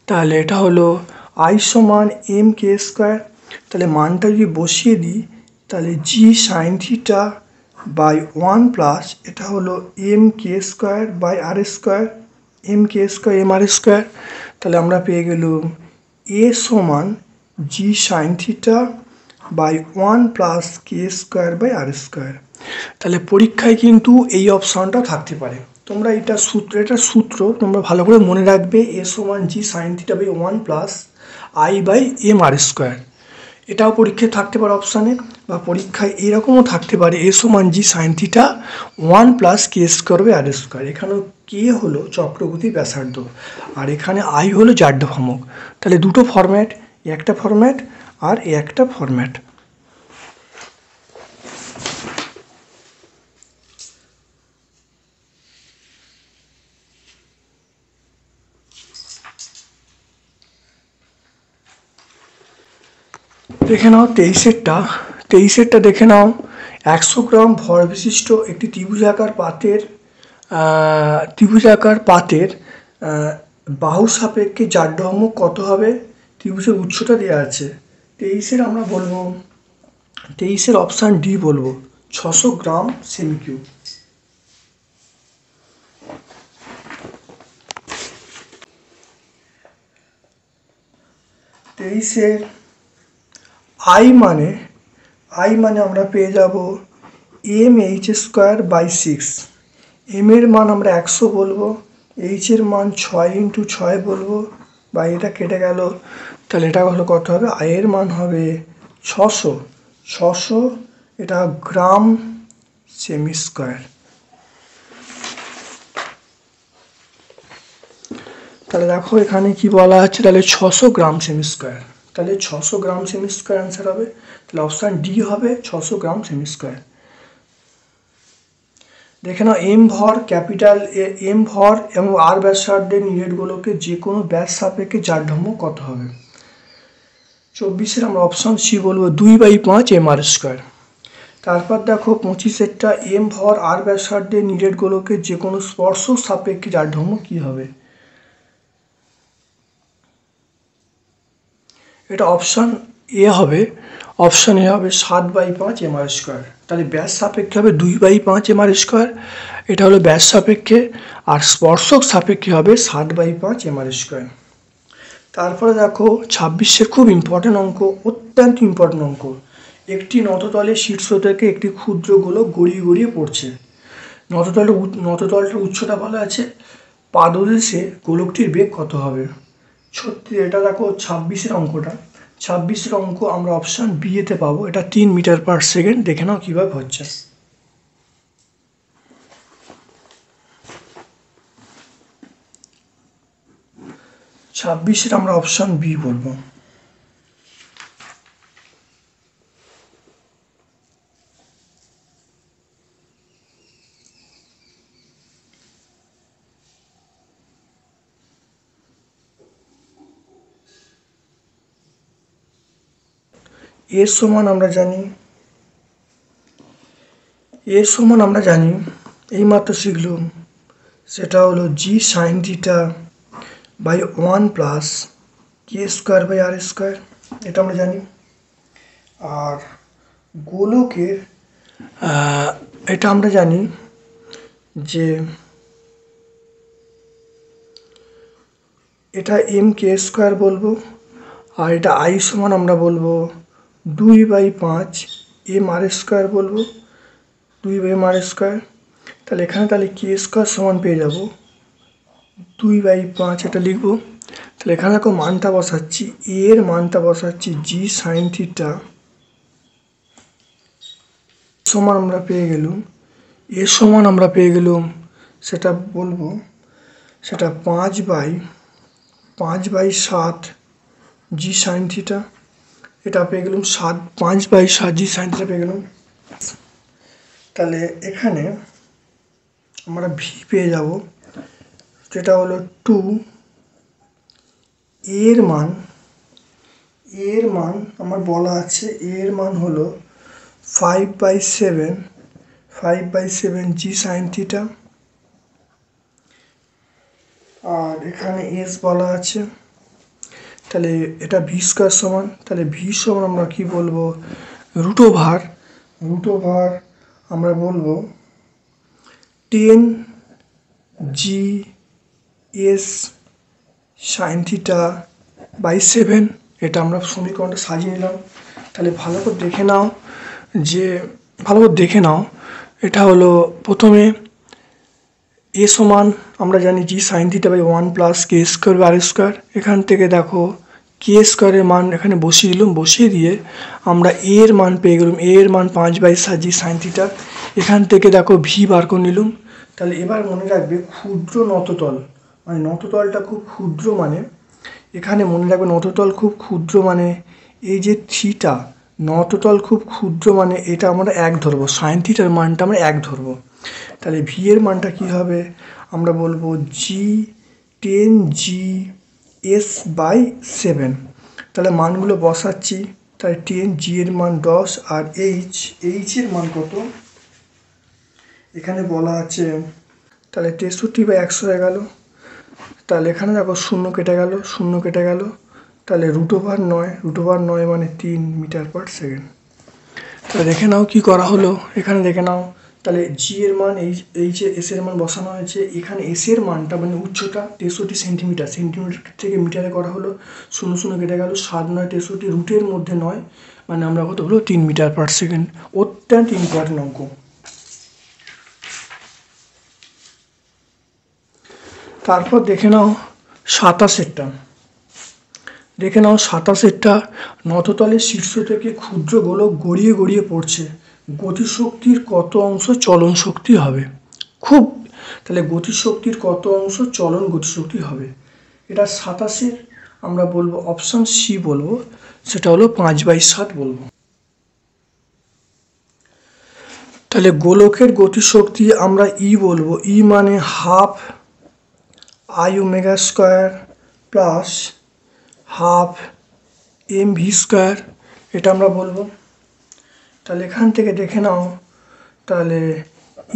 তাহলে এটা হলো আই সমান এম কে স্কোয়ার। তাহলে মানটা যদি বসিয়ে দিই, তাহলে G sine theta by 1 plus এটা হলো M K square by R square, M K square M R square. তাহলে আমরা পেয়ে গেলাম এ সমান G sine theta by 1 plus K square by R square. তাহলে পরীক্ষায় কিন্তু এই অপশানটা থাকতে পারে। তোমরা এটা সূত্র তোমরা ভালো করে মনে রাখবে, এ সমান G sine theta by 1 plus I by M R square. এটাও পরীক্ষায় থাকতে পারে অপশানে, বা পরীক্ষায় এরকমও থাকতে পারে এ সমান G sine theta 1 plus K square by R square. এখানেও কে হলো চক্রবর্তী ব্যাসার্ধ, আর এখানে আই হলো জাড্য ভ্রামক। তাহলে দুটো ফরম্যাট, একটা ফরম্যাট আর একটা ফরম্যাট। দেখে নাও 23টা দেখে নাও। 100 গ্রাম ভর বিশিষ্ট একটি ত্রিভুজাকার পাতের বাহু সাপেক্ষে জাড্য ভ্রামক কত হবে? ত্রিভুজের উচ্চতা দেওয়া আছে। 23 আমরা বলবো, 23 অপশান ডি বলবো, 600 গ্রাম সেমি কিউব। 23 আই মানে আমরা পেয়ে যাব M H square by 6। M এর মান আমরা 100 বলবো, এইচ এর মান 6 ইন্টু 6 বলবো, বা এটা কেটে গেল, তাহলে এটা হলো কত হবে? আই এর মান হবে 600, এটা গ্রাম সেমি স্কোয়ার। তাহলে দেখো এখানে কি বলা আছে, তাহলে 600 গ্রাম সেমি স্কোয়ার। তাহলে 600 গ্রাম সেমি স্কোয়ার অ্যান্সার হবে। তাহলে অপশান ডি হবে 600 গ্রাম সেমি স্কোয়ার। দেখে নাও, এম ভর এবং আর ব্যাসার্ধের নিরেট গোলকে যে কোনো ব্যাস সাপেক্ষে জাড্য ভ্রামক কত হবে? 24 আমরা অপশান সি বলবো 2/5 এম আর স্কোয়ার। তারপর দেখো 25 এম ভর আর ব্যাসার্ধের নিরেট গোলকে যে কোনো স্পর্শক সাপেক্ষে জাড্য ভ্রামক কী হবে? এটা অপশান এ হবে, অপশান এ হবে 7/5 mr স্কোয়ার। তাহলে ব্যাস সাপেক্ষে হবে 2/5 mr স্কোয়ার, এটা হলো ব্যাস সাপেক্ষে। আর স্পর্শক সাপেক্ষে হবে 7/5 mr স্কোয়ার। তারপরে দেখো 26-এর খুব ইম্পর্টেন্ট অঙ্ক, অত্যন্ত ইম্পর্টেন্ট অঙ্ক। একটি নততলের শীর্ষ থেকে একটি ক্ষুদ্র গোলক গড়িয়ে গড়িয়ে পড়ছে। নততলটার উচ্চতা বলা আছে, পাদদেশে গোলকটির বেগ কত হবে। সত্যি এটা দেখো 26-এর অঙ্কটা, 26-এর অঙ্ক আমরা অপশান বি এতে পাবো। এটা 3 মিটার/সেকেন্ড। দেখে নাও কীভাবে হচ্ছে। 26-এর আমরা অপশান বি বলবো। এর সমান আমরা জানি, এইমাত্র শিখলাম, সেটা হলো G sine theta by 1 + K square by R square, এটা আমরা জানি। আর গোলকের এটা আমরা জানি যে এটা এম কে স্কোয়ার বলবো, আর এটা আই সমান আমরা বলবো 2/5 mr স্কোয়ার বলবো, 2/mr স্কোয়ার। তাহলে এখানে তাহলে কে স্কোয়ার সমান পেয়ে যাব 2/5, এটা লিখবো। তাহলে এখানে দেখো মানটা বসাচ্ছি, এর মানটা বসাচ্ছি জি সাইন থিটা সমান আমরা পেয়ে গেলাম, এর সমান আমরা পেয়ে গেলাম, সেটা বলবো সেটা 5/7 জি সাইন থিটা, এটা পেয়ে গেলাম 5/7 জি সাইন থিটা পেয়ে গেলাম। তাহলে এখানে আমরা ভি পেয়ে যাব, যেটা হলো 2, এর মান আমার বলা আছে, এর মান হলো 5/7 জি সাইন থিটা। আর এখানে এস বলা আছে, তাহলে এটা ভি স্কোয়ার সমান, তাহলে ভি সমান আমরা কি বলবো, রুট ওভার আমরা বলবো 10 G S sine theta by 7। এটা আমরা সমীকরণটা সাজিয়ে নিলাম। তাহলে ভালো করে দেখে নাও, এটা হলো প্রথমে এ সমান আমরা জানি G sine theta by 1 + K square by R square. এখান থেকে দেখো কে স্কোয়ারের মান এখানে বসিয়ে দিলাম, বসিয়ে দিয়ে আমরা এর মান পেয়ে গেলাম, এর মান 5/7 জি সাইন থিটা। এখান থেকে দেখো ভি বার করে নিলাম। তাহলে এবার মনে রাখবে ক্ষুদ্র নততল, মানে নততলটা খুব ক্ষুদ্র, মানে এখানে মনে রাখবে নততল খুব ক্ষুদ্র, মানে এই যে থিটা, নততল খুব ক্ষুদ্র মানে এটা আমরা 1 ধরবো, সাইন থিটার মানটা আমরা 1 ধরবো। তাহলে ভি এর মানটা কি হবে, আমরা বলবো জি 10 জি এস বাই 7। তাহলে মানগুলো বসাচ্ছি, তাহলে 10 জি এর মান 10, আর এইচ এর মান কত, এখানে বলা আছে, তাহলে 63/100 হয়ে গেল। তাহলে এখানে দেখো শূন্য কেটে গেল, তাহলে রুট ওভার 9 মানে 3 মিটার/সেকেন্ড। তাহলে দেখে নাও কি করা হলো, এখানে দেখে নাও, তাহলে জি এর মান এইচ এস এর মান বসানো হয়েছে, এখানে এস এর মানটা মানে উচ্চতা 63 সেন্টিমিটার থেকে মিটারে করা হলো, 0 কেটে গেল, 7 9 63, রুটের মধ্যে 9, মানে আমরা কত হলো 3 মিটার/সেকেন্ড। অত্যন্ত ইম্পর্টেন্ট অঙ্ক। তারপর দেখে নাও 27-এরটা, নততলের শীর্ষ থেকে ক্ষুদ্র গোলক গড়িয়ে গড়িয়ে পড়ছে, গতিশক্তির কত অংশ চলন শক্তি হবে। তাহলে গতিশক্তির কত অংশ চলন গতিশক্তি হবে, এটা 27-এর আমরা বলবো অপশান সি বলবো, সেটা হলো 5/7 বলবো। তাহলে গোলকের গতিশক্তি আমরা ই বলবো, ই মানে half I omega square plus half M V square, এটা আমরা বলবো। তাহলে এখান থেকে দেখে নাও, তাহলে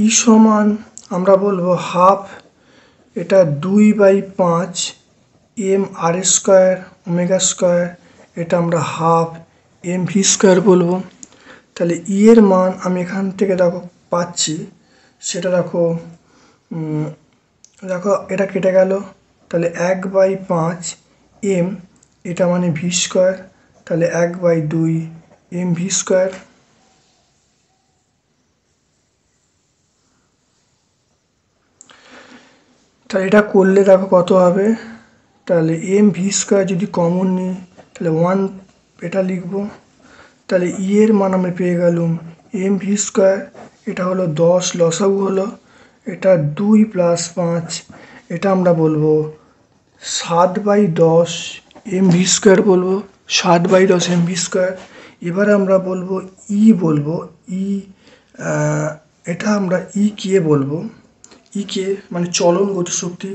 ই সমান আমরা বলবো হাফ, এটা 2/5 M R square omega square, এটা আমরা হাফ এম ভি স্কোয়ার বলবো। তাহলে ই এর মান আমি এখান থেকে দেখো পাচ্ছি, সেটা দেখো দেখো এটা কেটে গেল, তাহলে 1/5 এম, এটা মানে ভি স্কোয়ার, তাহলে 1/2 এম ভি স্কোয়ার। তাহলে এটা করলে দেখো কত হবে, তাহলে এম ভি স্কোয়ার যদি কমন নিই তাহলে 1 এটা লিখবো। তাহলে ই এর মান আমরা পেয়ে গেলাম এম ভি স্কোয়ার, এটা হলো 10, লসাগু হলো এটা 2 + 5, এটা আমরা বলবো 7/10 এম ভি স্কোয়ার বলবো, 7/10 এম ভি স্কোয়ার। এবারে আমরা বলবো বলবো ই, এটা আমরা কে বলবো, কে মানে চলন গতিশক্তি,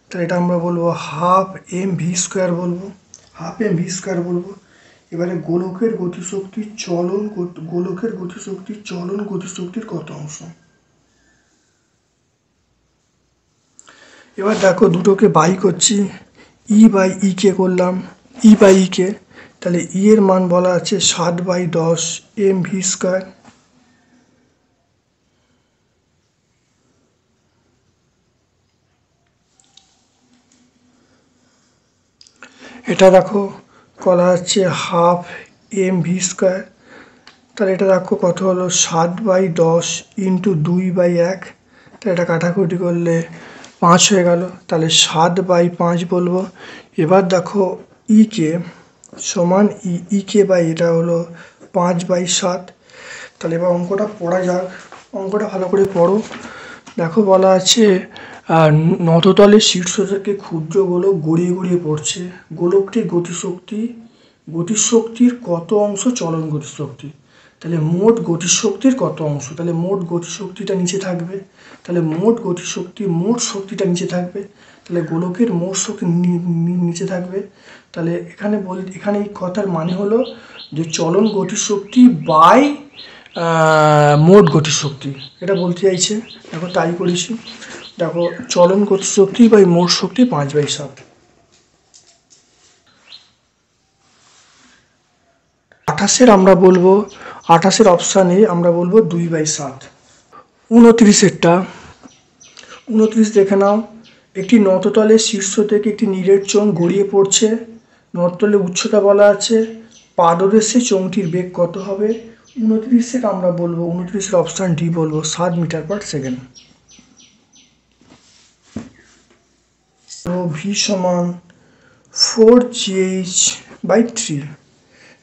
তাহলে এটা আমরা বলবো হাফ এম ভি স্কোয়ার বলবো, হাফ এম ভি স্কোয়ার বলবো। এবারে গোলকের গতিশক্তির চলন গতিশক্তির কত অংশ। এবার দেখো দুটোকে বাই করছি, ই কে করলাম, ই কে, তাহলে এর মান বলা আছে 7/10 এম ভি স্কোয়ার। এটা দেখো বলা হচ্ছে হাফ এম ভি স্কোয়ার, তাহলে এটা দেখো কত হলো 7/10 ইন্টু 2/1, তাহলে এটা কাটাকুটি করলে 5 হয়ে গেল, তাহলে 7/5 বলবো। এবার দেখো কে সমান কে বাই এটা হলো 5/7, তাহলে এবার অঙ্কটা পড়া যাক, অঙ্কটা ভালো করে পড়ো। দেখো বলা আছে নততলের শীর্ষ থেকে ক্ষুদ্র গোলক গড়িয়ে গড়িয়ে পড়ছে, গোলকটির গতিশক্তির কত অংশ চলন গতিশক্তি। তাহলে মোট গতিশক্তির কত অংশ, তাহলে মোট গতিশক্তিটা নিচে থাকবে, তাহলে মোট শক্তিটা নিচে থাকবে, তাহলে গোলকের মোট শক্তি নিচে থাকবে। তাহলে এখানে এই কথার মানে হলো যে চলন গতিশক্তি বাই মোট গতিশক্তি, এটা বলতে চাইছে। দেখো তাই করেছি, দেখো চলন গতিশক্তি বাই মোট শক্তি 5/7। 28-এর আমরা বলবো, 28-এর অপশানে আমরা বলবো 2/7। 29 দেখে নাও, একটি নততলের শীর্ষ থেকে একটি নীরের চোঙ গড়িয়ে পড়ছে, নততলের উচ্চতা বলা আছে, পাদদেশে চোঙটির বেগ কত হবে। 29-এর আমরা বলবো, 29-এর অপশান ডি বলবো 7 মিটার/সেকেন্ড। ভি সমান 4gh/3,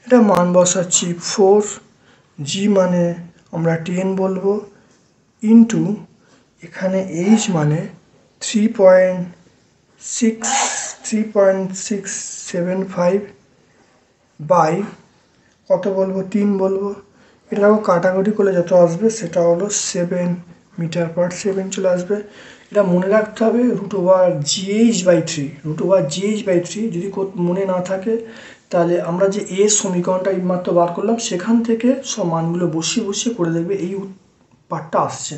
এটা মান বসাচ্ছি 4, জি মানে আমরা 10 বলবো, ইন্টু এখানে এইচ মানে 3.675 বাই কত বলবো 3 বলবো, এটাও কাটাকুটি করলে যত আসবে সেটা হলো 7 মিটার/সেকেন্ড চলে আসবে। এটা মনে রাখতে হবে √gh/3, যদি মনে না থাকে তাহলে আমরা যে সমীকরণটা এইমাত্র বার করলাম সেখান থেকে সব মানগুলো বসিয়ে বসিয়ে করে দেখবে এই পার্টটা আসছে।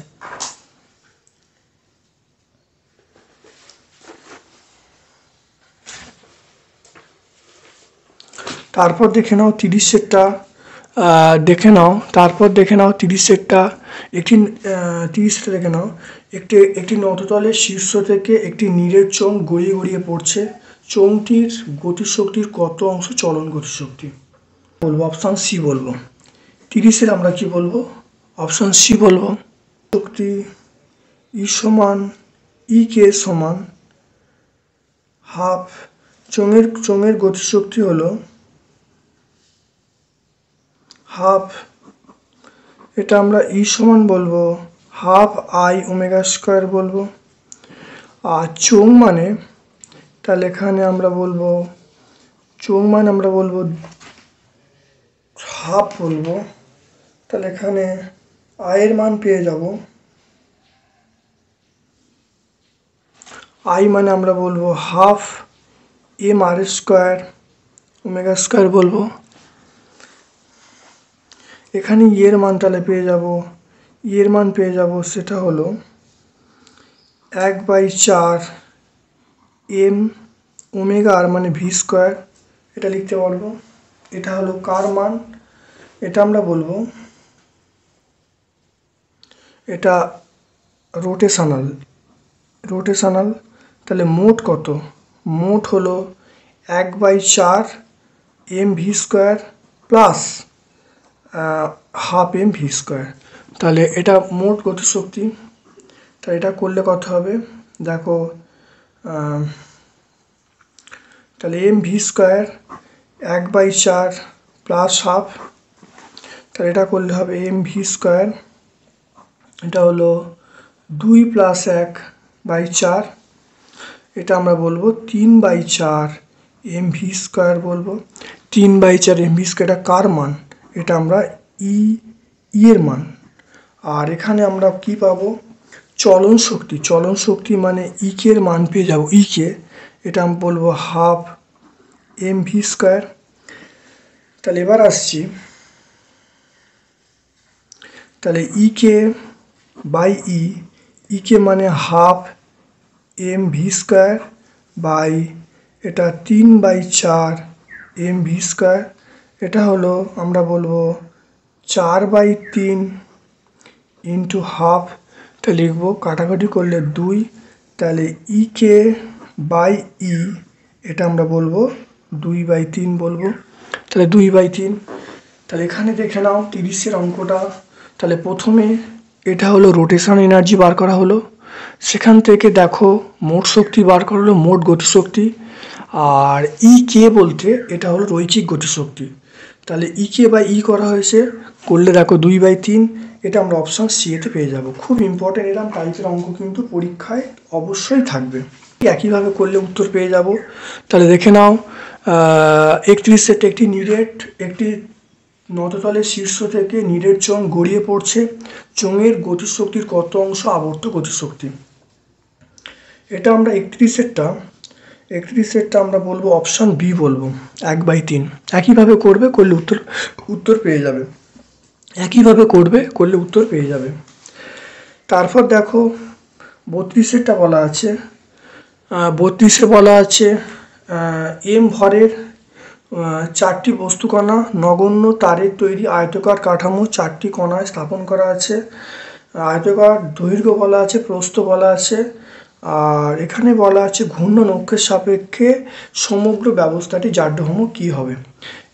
তারপর দেখে নাও 30-এরটা, দেখে নাও একটি নততলের শীর্ষ থেকে একটি নীরের চোঙ গড়িয়ে গড়িয়ে পড়ছে, চোঙটির গতিশক্তির কত অংশ চলন গতিশক্তি বলবো, অপশান সি বলবো। 30-এর আমরা কি বলবো, অপশান সি বলবো। শক্তি কে সমান হাফ, চোঙের গতিশক্তি হলো হাফ, এটা আমরা সমান বলবো হাফ আই ওমেগা স্কোয়ার বলবো। আর চোঙ মানে তাহলে এখানে আমরা বলবো হাফ বলবো, তাহলে এখানে আয়ের মান পেয়ে যাব, আই মানে আমরা বলবো half M R square omega square বলবো। এখানে এর মান তাহলে পেয়ে যাব, সেটা হলো 1/4 এম ওমেগা আর মানে ভি স্কোয়ার, এটা লিখতে পারবো। এটা হলো কার মান, এটা আমরা বলবো এটা রোটেশনাল। তাহলে মোট কত? মোট হলো 1/4 mv² প্লাস হাফ mv²। তাহলে এটা মোট গতিশক্তি। তাহলে এটা করলে কত হবে দেখো, তাহলে mv² 1/4 প্লাস হাফ, তাহলে এটা করলে হবে mv², এটা হলো 2 + 1/4, এটা আমরা বলবো 3/4 mv² বলবো। 3/4 mv², এটা কার মান? এটা আমরা ই এর মান। আর এখানে আমরা কি পাবো? চলন শক্তি মানে কে এর মান পেয়ে যাবো, কে, এটা আমি বলবো হাফ mv²। তাহলে এবার আসছি, তাহলে কে বাই কে মানে হাফ mv² বাই এটা 3/4 mv², এটা হলো আমরা বলবো 4/3 ইন্টু হাফ। তাহলে লিখবো, কাটাকাটি করলে 2, তাহলে কে বাই এটা আমরা বলবো 2/3 বলবো। তাহলে 2/3। তাহলে এখানে দেখে নাও 30-এর অঙ্কটা। তাহলে প্রথমে এটা হলো রোটেশন এনার্জি বার করা হলো, সেখান থেকে দেখো মোট শক্তি বার করা হলো, মোট গতিশক্তি। আর কে বলতে এটা হলো রৈখিক গতিশক্তি। তাহলে কে বাই করা হয়েছে, করলে দেখো 2/3, এটা আমরা অপশান সি এতে পেয়ে যাব। খুব ইম্পর্টেন্ট এরকম টাইপের অঙ্ক কিন্তু পরীক্ষায় অবশ্যই থাকবে। একইভাবে করলে উত্তর পেয়ে যাব। তাহলে দেখে নাও, 31 সেট একটি নিরেট একটি নততলের শীর্ষ থেকে নিরেট চোঙ গড়িয়ে পড়ছে। চোঙের গতিশক্তির কত অংশ আবর্ত গতিশক্তি? এটা আমরা 31 সেটটা আমরা বলবো অপশান বি বলবো, 1/3। একইভাবে করবে, করলে উত্তর পেয়ে যাবে। একইভাবে করলে উত্তর পেয়ে যাবে। তারপর দেখো 32-এরটা বলা আছে, 32-এ বলা আছে এম ভরের 4টি বস্তুকণা নগণ্য তারের তৈরি আয়তকার কাঠামো 4টি কণায় স্থাপন করা আছে। আয়তকার দৈর্ঘ্য বলা আছে, প্রস্থ বলা আছে, আর এখানে বলা আছে ঘূর্ণন অক্ষের সাপেক্ষে সমগ্র ব্যবস্থাটি জাড্যভ্রম কি হবে?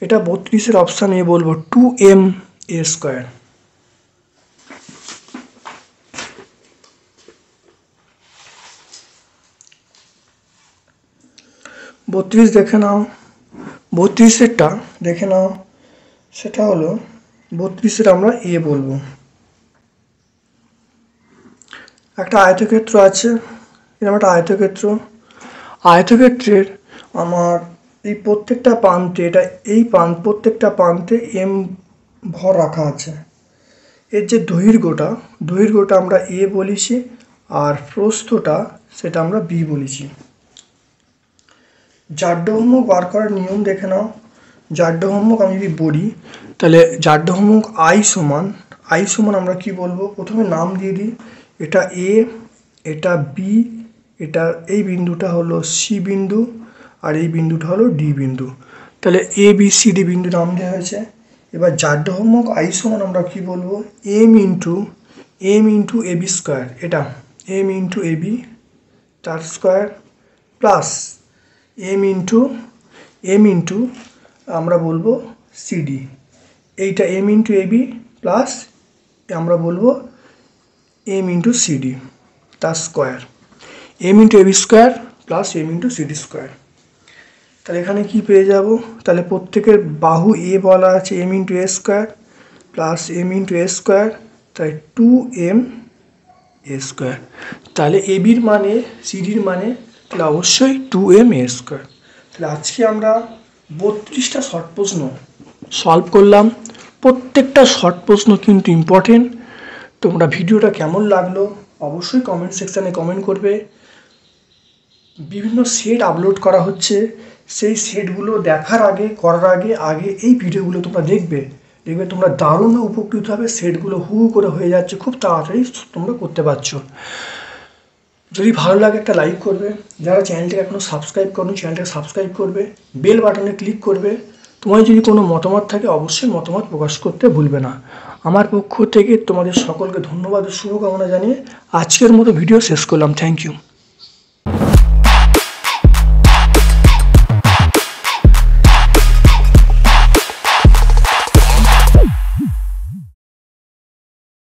এটা 32-এর অপশান এ বলবো 2ma²। 32 দেখে নাও, 32-এরটা দেখে নাও, সেটা হলো 32-এর আমরা এ বলবো। একটা আয়তক্ষেত্র আছে, এরকম একটা আয়তক্ষেত্রের আমার এই প্রত্যেকটা প্রান্তে, এটা এই প্রত্যেকটা প্রান্তে এম ভর রাখা আছে। এর যে দৈর্ঘ্যটা আমরা এ বলেছি, আর প্রস্থটা সেটা আমরা বি বলেছি। জাড্যভ্রমক বার করার নিয়ম দেখে নাও। জাড্যভ্রমক আমি যদি বলি, তাহলে জাড্যভ্রমক আই সমান আমরা কি বলবো? প্রথমে নাম দিয়ে দিই, এটা এ, এটা বি, এটা এই বিন্দুটা হলো সি বিন্দু, আর এই বিন্দুটা হলো ডি বিন্দু। তাহলে এ বি সি ডি বিন্দু নাম দেওয়া হয়েছে। এবার জাড্যভ্রমক আই সমান আমরা কি বলবো? এম ইন্টু ab², এটা এম ইন্টু এবি তার স্কোয়ার প্লাস এম ইন্টু আমরা বলবো সিডি, এইটা এম ইন্টু এবি প্লাস আমরা বলবো এম ইন্টু সিডি তার square, M into AB plus M into CD. তাহলে এখানে কি পেয়ে যাব? তাহলে প্রত্যেকের বাহু এ বলা আছে M into a² plus M into a², তাই 2ma²। তাহলে এবির মানে সিডির মানে তাহলে অবশ্যই 2ma²। তাহলে আজকে আমরা 32টা শর্ট প্রশ্ন সলভ করলাম। প্রত্যেকটা শর্ট প্রশ্ন কিন্তু ইম্পর্টেন্ট। তোমরা ভিডিওটা কেমন লাগলো অবশ্যই কমেন্ট সেকশানে কমেন্ট করবে। বিভিন্ন সেট আপলোড করা হচ্ছে, সেই সেটগুলো করার আগে এই ভিডিওগুলো তোমরা দেখবে তোমরা দারুণ উপকৃত হবে। সেটগুলো হু করে হয়ে যাচ্ছে, খুব তাড়াতাড়ি তোমরা করতে পারছো। যদি ভালো লাগে একটা লাইক করবে, যারা চ্যানেলটাকে এখনও সাবস্ক্রাইব করো চ্যানেলটাকে সাবস্ক্রাইব করবে, বেল বাটনে ক্লিক করবে, তোমার যদি কোনো মতামত থাকে অবশ্যই মতামত প্রকাশ করতে ভুলবে না। আমার পক্ষ থেকে তোমাদের সকলকে ধন্যবাদ ও শুভকামনা জানিয়ে আজকের মতো ভিডিও শেষ করলাম। Thank you.